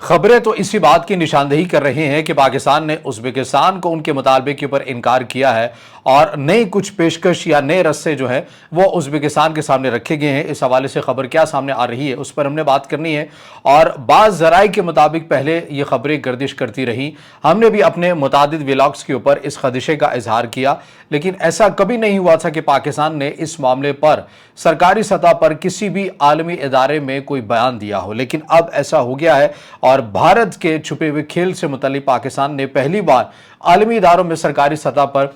खबरें तो इसी बात की निशानदेही कर रही हैं कि पाकिस्तान ने उज़्बेकिस्तान को उनके मुतालबे के ऊपर इनकार किया है और नई कुछ पेशकश या नए रस्ते जो हैं वो उज़्बेकिस्तान के सामने रखे गए हैं। इस हवाले से खबर क्या सामने आ रही है उस पर हमने बात करनी है। और बाज़ ज़राए के मुताबिक पहले ये खबरें गर्दिश करती रही, हमने भी अपने मुतादिद व्लॉग्स के ऊपर इस खदशे का इजहार किया, लेकिन ऐसा कभी नहीं हुआ था कि पाकिस्तान ने इस मामले पर सरकारी सतह पर किसी भी आलमी इदारे में कोई बयान दिया हो। लेकिन अब ऐसा हो गया है और भारत के छुपे हुए खेल से मुतालिक पाकिस्तान ने पहली बार आलमी इदारों में सरकारी सतह पर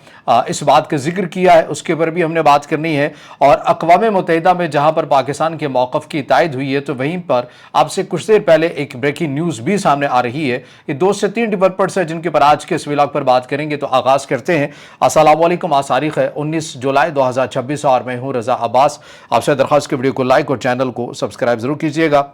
इस बात का जिक्र किया है। उसके ऊपर भी हमने बात करनी है। और अक़वाम मुत्तहिदा में जहां पर पाकिस्तान के मौक़िफ़ की तायद हुई है, तो वहीं पर आपसे कुछ देर पहले एक ब्रेकिंग न्यूज़ भी सामने आ रही है। ये 2 से 3 डेवलपर्स हैं जिनके पर आज के इस व्लॉग पर बात करेंगे। तो आगाज़ करते हैं। अस्सलाम वालेकुम। आज तारीख़ है 19 जुलाई 2026 और मैं हूँ रज़ा अब्बास। आपसे दरख्वास्त की वीडियो को लाइक और चैनल को सब्सक्राइब ज़रूर कीजिएगा।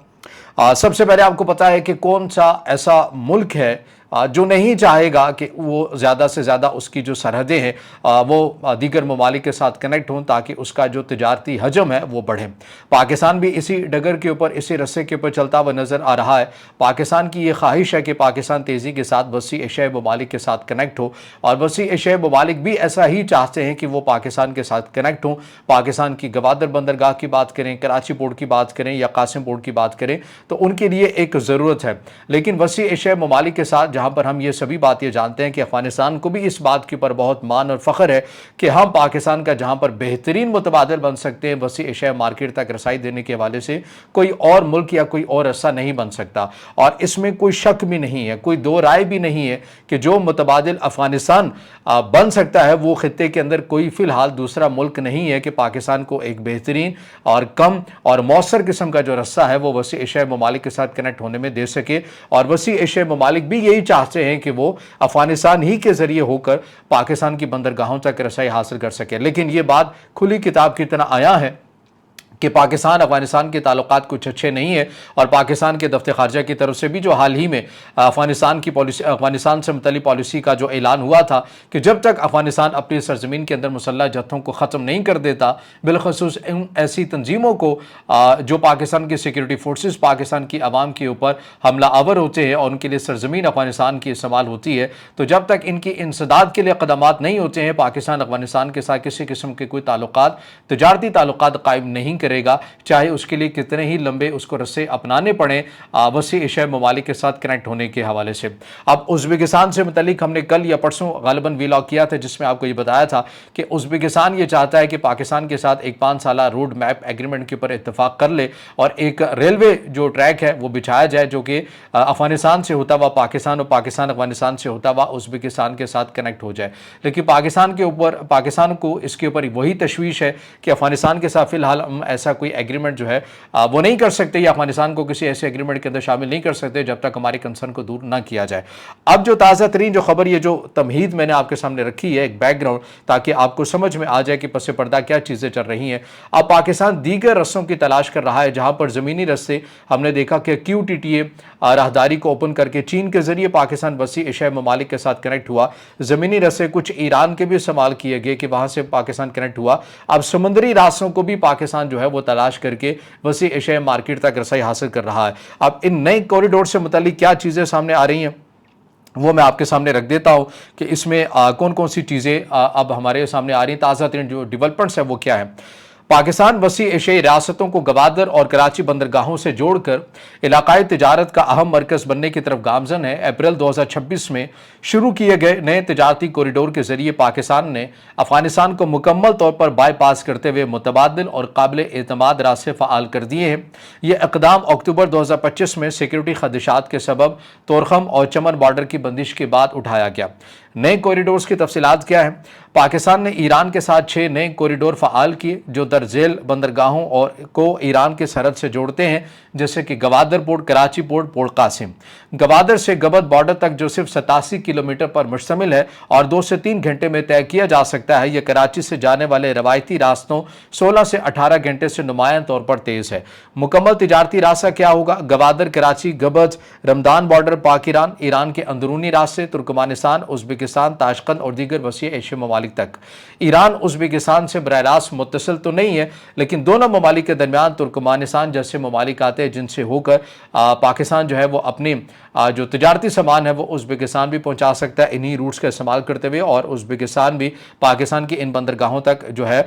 सबसे पहले आपको पता है कि कौन सा ऐसा मुल्क है जो नहीं चाहेगा कि वो ज़्यादा से ज़्यादा उसकी जो सरहदें हैं वो दीगर ममालिक के साथ कनेक्ट हों ताकि उसका जो तिजारती हजम है वो बढ़े। पाकिस्तान भी इसी डगर के ऊपर, इसी रस्से के ऊपर चलता हुआ नज़र आ रहा है। पाकिस्तान की ये ख्वाहिश है कि पाकिस्तान तेज़ी के साथ वसी एशियाई ममालिक के साथ कनेक्ट हो और वसी एशियाई ममालिक भी ऐसा ही चाहते हैं कि वो पाकिस्तान के साथ कनेक्ट हों। पाकिस्तान की गवादर बंदरगाह की बात करें, कराची पोर्ट की बात करें या कासिम पोर्ट की बात करें, तो उनके लिए एक ज़रूरत है। लेकिन वसी एशियाई ममालिक के साथ जहाँ पर हम ये सभी बात ये जानते हैं कि अफगानिस्तान को भी इस बात के ऊपर बहुत मान और फ़ख्र है कि हम पाकिस्तान का जहाँ पर बेहतरीन मुतबादिल बन सकते हैं, वसी एशियाई मार्केट तक रसाई देने के हवाले से कोई और मुल्क या कोई और ऐसा नहीं बन सकता। और इसमें कोई शक भी नहीं है, कोई दो राय भी नहीं है कि जो मुतबादिल अफगानिस्तान बन सकता है वो खित्ते के अंदर कोई फ़िलहाल दूसरा मुल्क नहीं है कि पाकिस्तान को एक बेहतरीन और कम और मौसर किस्म का जो रस्सा है वो वसी एशियाई ममालिक के साथ कनेक्ट होने में दे सके। और वसी एशियाई ममालिक भी यही चाहते हैं कि वो अफगानिस्तान ही के जरिए होकर पाकिस्तान की बंदरगाहों तक रसाई हासिल कर सके। लेकिन ये बात खुली किताब की तरह आया है कि पाकिस्तान अफगानिस्तान के ताल्लुकात कुछ अच्छे नहीं है और पाकिस्तान के दफ्तर खारजा की तरफ से भी जो हाल ही में अफगानिस्तान की पॉलिसी, अफगानिस्तान से मुतल्लिक़ पॉलिसी का जो ऐलान हुआ था कि जब तक अफगानिस्तान अपनी सरजमीन के अंदर मुसल्लह जत्थों को ख़त्म नहीं कर देता, बिलखसूस ऐसी तंजीमों को जो पाकिस्तान की सिक्योरिटी फोर्सेस पाकिस्तान की आवाम के ऊपर हमला आवर होते हैं और उनके लिए सरजमीन अफगानिस्तान की इस्तेमाल होती है, तो जब तक इनकी इंसदाद के लिए क़दमात नहीं होते हैं, पाकिस्तान अफगानिस्तान के साथ किसी किस्म के कोई ताल्लुकात, तजारती ताल्लुकात कायम नहीं करेगा, चाहे उसके लिए कितने ही लंबे उसको रस्से अपनाने पड़े वसी एशियाई ममालिक के साथ कनेक्ट होने के हवाले से। अब उज़्बेकिस्तान से मुतल्लिक हमने कल या परसों गालिबन व्लॉग किया था जिसमें आपको ये बताया था कि उज़्बेकिस्तान ये चाहता है कि पाकिस्तान के साथ एक 5 साला रोड मैप एग्रीमेंट के ऊपर इत्तेफाक कर ले और एक रेलवे जो ट्रैक है वो बिछाया जाए जो कि अफगानिस्तान से होता हुआ पाकिस्तान और पाकिस्तान अफगानिस्तान से होता हुआ उज़्बेकिस्तान के साथ कनेक्ट हो जाए। लेकिन पाकिस्तान को इसके ऊपर वही तशवीश है कि अफगानिस्तान के साथ फिलहाल हम ऐसा कोई एग्रीमेंट जो है वो नहीं कर सकते या अफगानिस्तान को किसी ऐसे एग्रीमेंट के अंदर शामिल नहीं कर सकते जब तक हमारे कंसर्न को दूर ना किया जाए। अब जो ताज़ा तरीन जो खबर, ये जो तमहीद मैंने आपके सामने रखी है, एक बैकग्राउंड, ताकि आपको समझ में आ जाए कि पस पर्दा क्या चीज़ें चल रही हैं। अब पाकिस्तान दीगर रस्सों की तलाश कर रहा है जहां पर ज़मीनी रस्ते हमने देखा कि QTTA राहदारी को ओपन करके चीन के जरिए पाकिस्तान वसी एशियाई ममालिक के साथ कनेक्ट हुआ। ज़मीनी रस्ते कुछ ईरान के भी इस्तेमाल किए गए कि वहां से पाकिस्तान कनेक्ट हुआ। अब समुद्री रास्तों को भी पाकिस्तान जो है वो तलाश करके वसी एशियाई मार्केट तक रसाई हासिल कर रहा है। अब इन नए कॉरिडोर से मुतालिक क्या चीज़ें सामने आ रही हैं वो मैं आपके सामने रख देता हूं कि इसमें कौन कौन सी चीज़ें अब हमारे सामने आ रही हैं। ताज़ा तरीन जो डेवलपमेंट्स है वो क्या है। पाकिस्तान वसी एशियाई रियासतों को गवादर और कराची बंदरगाहों से जोड़कर इलाकाई तिजारत का अहम मरकज़ बनने की तरफ गामजन है। अप्रैल 2026 में शुरू किए गए नए तिजारती कॉरिडोर के जरिए पाकिस्तान ने अफगानिस्तान को मुकम्मल तौर पर बाईपास करते हुए मुतबादिल और काबिल एतमाद रास्ते फ़आल कर दिए हैं। ये इक़दाम अक्टूबर 2025 में सिक्योरिटी खदशात के सबब तोरखम और चमन बॉर्डर की बंदिश के बाद उठाया गया। नए कॉरिडोर्स की तफसीलात क्या है। पाकिस्तान ने ईरान के साथ 6 नए कॉरिडोर फ़आल किए जो दरजेल बंदरगाहों और को ईरान के सरहद से जोड़ते हैं, जैसे कि Gwadar port, Karachi port, port Qasim. Gwadar से गबत बॉर्डर तक जो सिर्फ 87 किलोमीटर पर मुश्तमिल है और 2 से 3 घंटे में तय किया जा सकता है। यह कराची से जाने वाले रवायती रास्तों 16 से 18 घंटे से नुमायां तौर पर तेज़ है। मुकम्मल तिजारती रास्ता क्या होगा। गवादर, कराची, गबत, रमदान बॉर्डर, पाक ईरान, ईरान के अंदरूनी रास्ते, तुर्कमानिस्तान, उज़्बेकिस्तान, उज़्बेकिस्तान, ताशकंद और दीगर वसी एशियाई ममालिक तक। ईरान उज़्बेकिस्तान से बराह रास्त मुत्तसिल तो नहीं है, लेकिन दोनों ममालिक के दरमियान तुर्कमानिस्तान जैसे ममालिक आते हैं जिनसे होकर पाकिस्तान जो है वो अपनी जो तजारती सामान है वो उज़्बेकिस्तान भी पहुंचा सकता है इन्हीं रूट्स का इस्तेमाल करते हुए, और उज़्बेकिस्तान भी पाकिस्तान की इन बंदरगाहों तक जो है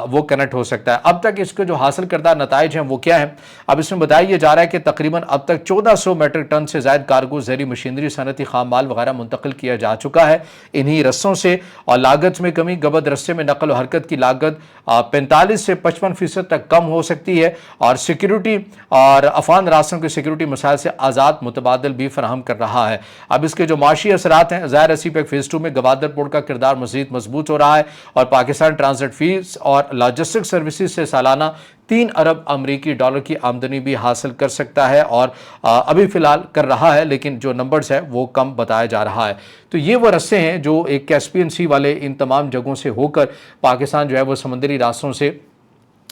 वो कनेक्ट हो सकता है। अब तक इसके जो हासिल करदा नताइज हैं वो क्या है, अब इसमें बताया यह जा रहा है कि तकरीबन अब तक 1400 मीट्रिक टन से ज़ायद कार्गो, ज़ेरी मशीनरी, सनती खाम माल वगैरह मुंतकिल किया जा चुका है इन्हीं रस्सों से। और लागत में कमी, गबद रस्से में नकल व हरकत की लागत 45 से 55% तक कम हो सकती है, और सिक्योरिटी और अफान रास्तों के सिक्योरिटी मसाइल से आज़ाद मुतबादल भी फराहम कर रहा है। अब इसके जो माशी असरात हैं, ज़ाहिर है पैक फेज़ 2 में गवादर पोर्ट का किरदार मज़ीद मजबूत हो रहा है, और पाकिस्तान ट्रांजिट फीस और लॉजिस्टिक सर्विसेज से सालाना 3 अरब अमरीकी डॉलर की आमदनी भी हासिल कर सकता है, और अभी फ़िलहाल कर रहा है, लेकिन जो नंबर्स है वो कम बताया जा रहा है। तो ये वो रस्से हैं जो एक कैस्पियन सी वाले इन तमाम जगहों से होकर पाकिस्तान जो है वो समंदरी रास्तों से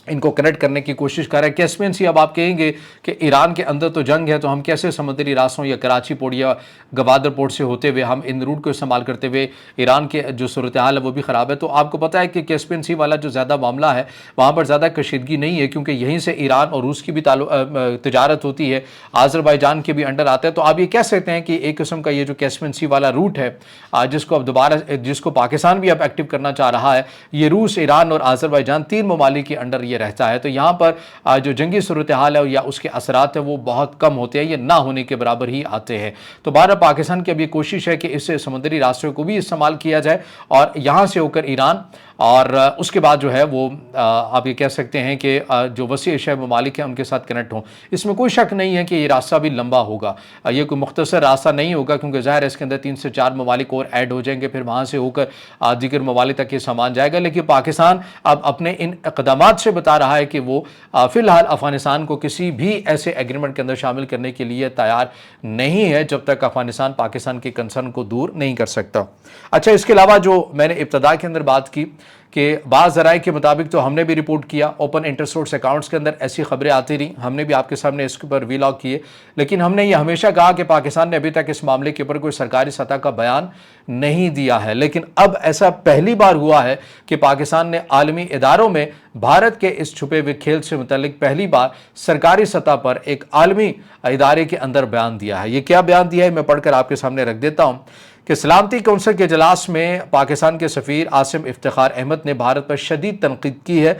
इनको कनेक्ट करने की कोशिश कर रहा है। कैस्पियन सी, अब आप कहेंगे कि ईरान के अंदर तो जंग है, तो हम कैसे समुद्री रास्तों या कराची पोर्ट या गवादर पोर्ट से होते हुए हम इन रूट को इस्तेमाल करते हुए, ईरान के जो सूरत हाल है वो भी ख़राब है। तो आपको पता है कि कैस्पियन सी वाला जो ज़्यादा मामला है वहाँ पर ज़्यादा कशीदगी नहीं है, क्योंकि यहीं से ईरान और रूस की भी तजारत होती है, आज़रबाईजान के भी अंडर आता है। तो आप ये कह सकते हैं कि एक किस्म का ये जो कैस्पियन सी वाला रूट है जिसको अब दोबारा जिसको पाकिस्तान भी अब एक्टिव करना चाह रहा है, ये रूस, ईरान और आज़रबाईजान 3 ममालिक के अंडर ये रहता है। तो यहाँ पर जो जंगी सूरत हाल है या उसके असरात है वो बहुत कम होते हैं, ये ना होने के बराबर ही आते हैं। तो बारह पाकिस्तान की अब ये कोशिश है कि इस समुद्री रास्तों को भी इस्तेमाल किया जाए, और यहाँ से होकर ईरान, और उसके बाद जो है वो आप ये कह सकते हैं कि जो वसी एशियाई ममालिक हैं उनके साथ कनेक्ट हों। इसमें कोई शक नहीं है कि ये रास्ता भी लंबा होगा, ये कोई मुख्तसर रास्ता नहीं होगा, क्योंकि ज़ाहिर है इसके अंदर 3 से 4 ममालिक और ऐड हो जाएंगे, फिर वहाँ से होकर दीगर ममालिक तक ये सामान जाएगा। लेकिन पाकिस्तान अब अपने इन इक़दामात से बता रहा है कि वो फ़िलहाल अफ़गानिस्तान को किसी भी ऐसे एग्रीमेंट के अंदर शामिल करने के लिए तैयार नहीं है जब तक अफ़गानिस्तान पाकिस्तान के कंसर्न को दूर नहीं कर सकता। अच्छा, इसके अलावा जो मैंने इब्तदा के अंदर बात की कि बाज़ ज़राए के मुताबिक, तो हमने भी रिपोर्ट किया, ओपन इंटरसोर्स अकाउंट्स के अंदर ऐसी खबरें आती रहीं, हमने भी आपके सामने इसके ऊपर वीलॉग किए, लेकिन हमने ये हमेशा कहा कि पाकिस्तान ने अभी तक इस मामले के ऊपर कोई सरकारी सतह का बयान नहीं दिया है। लेकिन अब ऐसा पहली बार हुआ है कि पाकिस्तान ने आलमी इदारों में भारत के इस छुपे हुए खेल से मुतल्लिक पहली बार सरकारी सतह पर एक आलमी इदारे के अंदर बयान दिया है। ये क्या बयान दिया है मैं पढ़कर आपके सामने रख देता हूँ कि सलामती कौंसिल के इजलास में पाकिस्तान के सफ़ीर आसिम इफ्तिखार अहमद ने भारत पर शदीद तनकीद की है,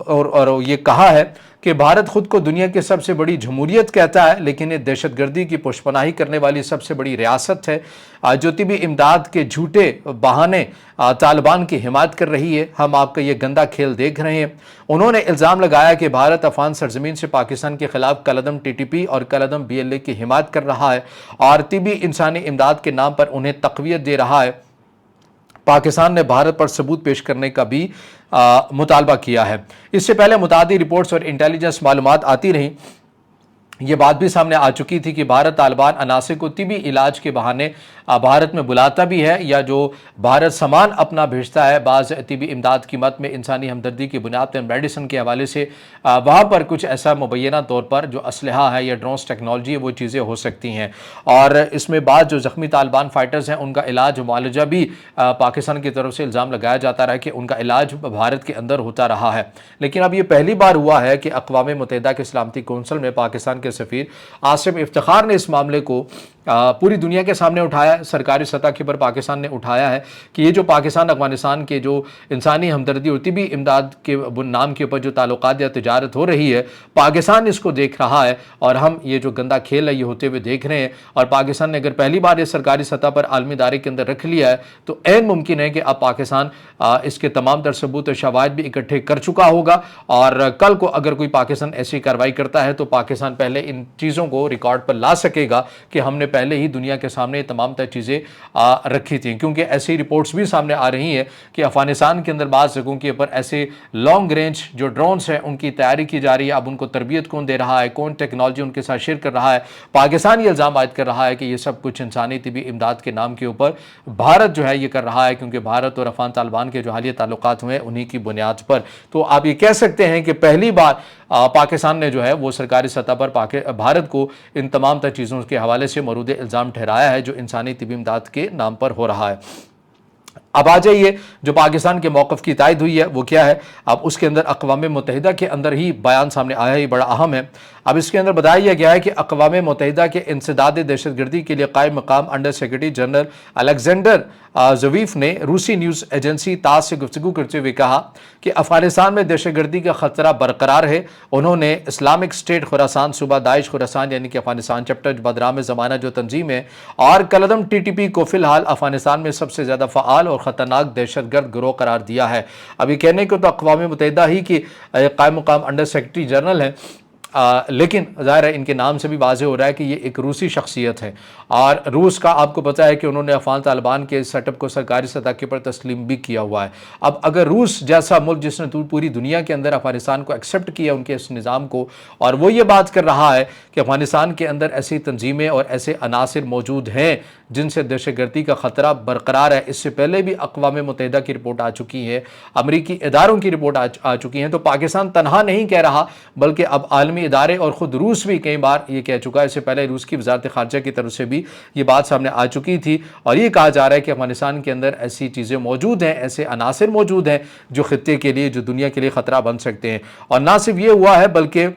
और ये कहा है कि भारत खुद को दुनिया की सबसे बड़ी जमहूरियत कहता है, लेकिन ये दहशतगर्दी की पुष्पनाही करने वाली सबसे बड़ी रियासत है जो तिबी इमदाद के झूठे बहाने तालिबान की हिमायत कर रही है। हम आपका ये गंदा खेल देख रहे हैं। उन्होंने इल्ज़ाम लगाया कि भारत अफगान सरजमीन से पाकिस्तान के खिलाफ कलदम TTP और कलदम BLA की हिमायत कर रहा है, और तिबी इंसानी इमदाद के नाम पर उन्हें तक़वियत दे रहा है। पाकिस्तान ने भारत पर सबूत पेश करने का भी मुतालबा किया है। इससे पहले मुतादी रिपोर्ट्स और इंटेलिजेंस मालूमात आती रहीं, ये बात भी सामने आ चुकी थी कि भारत तालिबान अनासर को तिबी इलाज के बहाने भारत में बुलाता भी है, या जो भारत सामान अपना भेजता है बाज़ तिबी इमदाद की मत में इंसानी हमदर्दी की बुनियाद पर मेडिसिन के हवाले से, वहाँ पर कुछ ऐसा मुबैना तौर पर जो असलहा है या ड्रोन्स टेक्नोलॉजी है वो चीज़ें हो सकती हैं। और इसमें बाद जो ज़ख्मी तालिबान फाइटर्स हैं उनका इलाज मुआलजा भी पाकिस्तान की तरफ से इल्ज़ाम लगाया जाता रहा कि उनका इलाज भारत के अंदर होता रहा है। लेकिन अब ये पहली बार हुआ है कि अक़वाम मुत्तहिदा के सलामती कौंसिल में पाकिस्तान के सफ़ीर आसिम इफ्तिखार ने इस मामले को पूरी दुनिया के सामने उठाया, सरकारी सतह के ऊपर पाकिस्तान ने उठाया है कि ये जो पाकिस्तान अफगानिस्तान के जो इंसानी हमदर्दी और तिबी इमदाद के नाम के ऊपर जो ताल्लुकात या तिजारत हो रही है, पाकिस्तान इसको देख रहा है, और हम ये जो गंदा खेल है ये होते हुए देख रहे हैं। और पाकिस्तान ने अगर पहली बार ये सरकारी सतह पर आलमी इदारे के अंदर रख लिया है तो ऐन मुमकिन है कि अब पाकिस्तान इसके तमाम तर सबूत और शवाहिद भी इकट्ठे कर चुका होगा, और कल को अगर कोई पाकिस्तान ऐसी कार्रवाई करता है तो पाकिस्तान पहले इन चीज़ों को रिकॉर्ड पर ला सकेगा कि हमने पहले ही दुनिया के सामने तमाम तर चीज़ें रखी थी। क्योंकि ऐसी रिपोर्ट्स भी सामने आ रही हैं कि अफगानिस्तान के अंदर बाज़ जगहों के ऊपर ऐसे लॉन्ग रेंज जो ड्रोन्स हैं उनकी तैयारी की जा रही है। अब उनको तरबियत कौन दे रहा है, कौन टेक्नोलॉजी उनके साथ शेयर कर रहा है, पाकिस्तान ये इल्ज़ाम आयद कर रहा है कि ये सब कुछ इंसानी तिबी इमदाद के नाम के ऊपर भारत जो है ये कर रहा है, क्योंकि भारत और अफगान तालिबान के जो हालिया ताल्लुकात हुए उन्हीं की बुनियाद पर। तो आप ये कह सकते हैं कि पहली बार पाकिस्तान ने जो है वो सरकारी सतह पर भारत को इन तमाम तर चीज़ों के हवाले से मरूद इल्ज़ाम ठहराया है जो इंसानी तिबी इमदाद के नाम पर हो रहा है। अब आ जाइए, जो पाकिस्तान के मौक़िफ़ की तायद हुई है वो क्या है। अब उसके अंदर अक़वाम मुत्तहिदा के अंदर ही बयान सामने आया, ही बड़ा अहम है। अब इसके अंदर बताया गया है कि अक़वाम मुत्तहिदा के इंसदाद दहशतगर्दी के लिए कायम मकाम अंडर सेक्रेटरी जनरल अलेक्जेंडर ज़वीफ़ ने रूसी न्यूज़ एजेंसी तास से गुफ्तगू करते हुए कहा कि अफ़गानिस्तान में दहशतगर्दी का ख़तरा बरकरार है। उन्होंने इस्लामिक स्टेट खुरासान सूबा दाइश खुरासान यानी कि अफ़गानिस्तान चैप्टर बदराम ज़माना जो तंजीम है और कलदम TTP को फ़िलहाल अफ़गानिस्तान में सबसे ज़्यादा फ़आल और ख़तरनाक दहशतगर्द गिरोह करार दिया है। अभी कहने को तो अक़वाम मुत्तहिदा ही की कायम मकाम अंडर सेक्रेटरी जनरल है, लेकिन ज़ाहिर है इनके नाम से भी वाज़ेह हो रहा है कि ये एक रूसी शख्सियत है। और रूस का आपको पता है कि उन्होंने अफ़गान तालिबान के सेटअप को सरकारी सतह के ऊपर तस्लीम भी किया हुआ है। अब अगर रूस जैसा मुल्क जिसने पूरी दुनिया के अंदर अफ़गानिस्तान को एक्सेप्ट किया उनके इस निज़ाम को, और वो ये बात कर रहा है कि अफ़गानिस्तान के अंदर ऐसी तंजीमें और ऐसे अनासिर मौजूद हैं जिनसे दहशतगर्दी का ख़तरा बरकरार है। इससे पहले भी अक़वाम मुत्तहिदा की रिपोर्ट आ चुकी है, अमरीकी इदारों की रिपोर्ट आ चुकी हैं। तो पाकिस्तान तनहा नहीं कह रहा, बल्कि अब आलमी इदारे और ख़ुद रूस भी कई बार ये कह चुका है। इससे पहले रूस की वज़ारत ख़ारजा की तरफ से भी ये बात सामने आ चुकी थी और ये कहा जा रहा है कि अफ़गानिस्तान के अंदर ऐसी चीज़ें मौजूद हैं, ऐसे अनासिर मौजूद हैं जो ख़ित्ते के लिए, जो दुनिया के लिए ख़तरा बन सकते हैं। और ना सिर्फ ये हुआ है बल्कि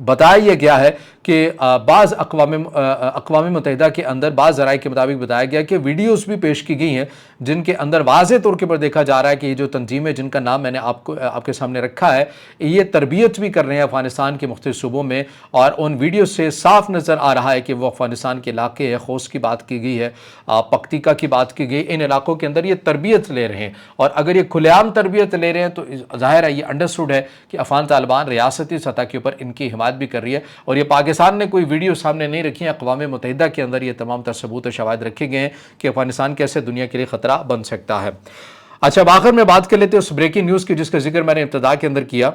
बताया यह गया है कि बाज़ अक़वाम मुत्तहिदा के अंदर बाज़ ज़राए के मुताबिक बताया गया कि वीडियोस भी पेश की गई हैं जिनके अंदर वाज़े तौर के पर देखा जा रहा है कि ये जो तंजीम है जिनका नाम मैंने आपके सामने रखा है, ये तरबियत भी कर रहे हैं अफ़गानिस्तान के मुख्तलिफ़ सूबों में। और उन वीडियो से साफ नज़र आ रहा है कि वो अफ़गानिस्तान के इलाके है, खोस की बात की गई है, पख्तिका की बात की गई, इन इलाकों के अंदर ये तरबियत ले रहे हैं। और अगर ये खुलेआम तरबियत ले रहे हैं तो ज़ाहिर है ये अंडरस्टूड है कि अफ़गान तालिबान रियासती सतह के ऊपर इनकी हिमायत भी कर रही है। और ये पाकिस्तान ने कोई वीडियो सामने नहीं रखी है, अक़वाम मुत्तहिदा के अंदर ये तमाम तर सबूत और शवाहिद रखे गए हैं कि अफ़गानिस्तान कैसे दुनिया के लिए ख़तरा बन सकता है। अच्छा, अब आखिर में बात कर लेते हैं उस ब्रेकिंग न्यूज़ की जिसका जिक्र मैंने इब्तिदा के अंदर किया।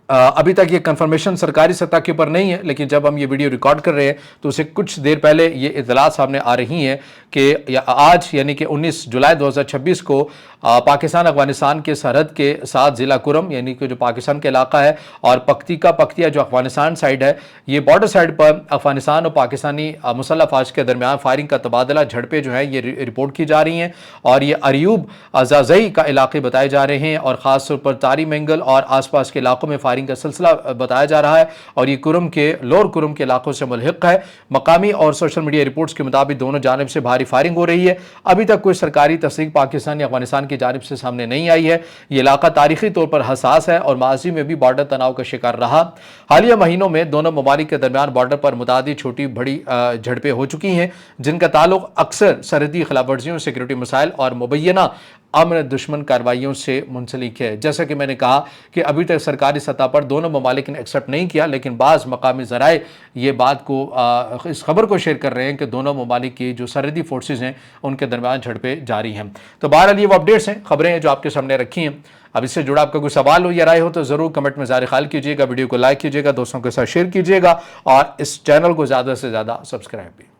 अभी तक ये कंफर्मेशन सरकारी सतह के ऊपर नहीं है, लेकिन जब हम ये वीडियो रिकॉर्ड कर रहे हैं तो उससे कुछ देर पहले ये इत्तलात सामने आ रही हैं कि आज यानी कि 19 जुलाई 2026 को पाकिस्तान अफगानिस्तान के सरहद के साथ ज़िला कुरम यानी कि जो पाकिस्तान का इलाका है और पख्तिया जो अफगानिस्तान साइड है, ये बॉर्डर साइड पर अफगानिस्तान और पाकिस्तानी मुसल्लह फ़ौज के दरमियान फायरिंग का तबादला झड़पें जो है ये रिपोर्ट की जा रही हैं। और ये अरयूब अज़ाज़ई का इलाके बताए जा रहे हैं और ख़ास तौर पर तारी मंगल और आसपास के इलाकों में फायरिंग का सिलसिला बताया जा रहा है। और ये कुरम के लोअर कुरम के इलाकों से मुल्हिक है। मकामी और सोशल मीडिया रिपोर्ट्स के मुताबिक दोनों जानिब से भारी फायरिंग हो रही है। अभी तक कोई सरकारी तस्दीक पाकिस्तान या अफगानिस्तान की जानिब से सामने नहीं आई है। ये इलाका तारीखी तौर पर हसास है और माजी में भी बॉर्डर तनाव का शिकार रहा। हालिया महीनों में दोनों ममालिक के दरमियान बॉर्डर पर मुतादी छोटी बड़ी झड़पें हो चुकी हैं जिनका ताल्लुक अक्सर सरहदी खिलाफ वर्जियों, सिक्योरिटी मसाइल और मुबैना अमन दुश्मन कार्रवाइयों से मुंसलिक है। जैसा कि मैंने कहा कि अभी तक सरकारी सतह पर दोनों ममालिक ने एक्सेप्ट नहीं किया, लेकिन बाज़ मकामी ज़राए ये बात को इस खबर को शेयर कर रहे हैं कि दोनों ममालिक की जो सरहदी फोर्सेज हैं उनके दरमियान झड़पें जारी हैं। तो बहरहाल ये वो अपडेट्स हैं, खबरें हैं जो आपके सामने रखी हैं। अब इससे जुड़ा आपका कोई सवाल हो या राय हो तो ज़रूर कमेंट में ज़ाहिर ख्याल कीजिएगा, वीडियो को लाइक कीजिएगा, दोस्तों के साथ शेयर कीजिएगा और इस चैनल को ज़्यादा से ज़्यादा सब्सक्राइब भी।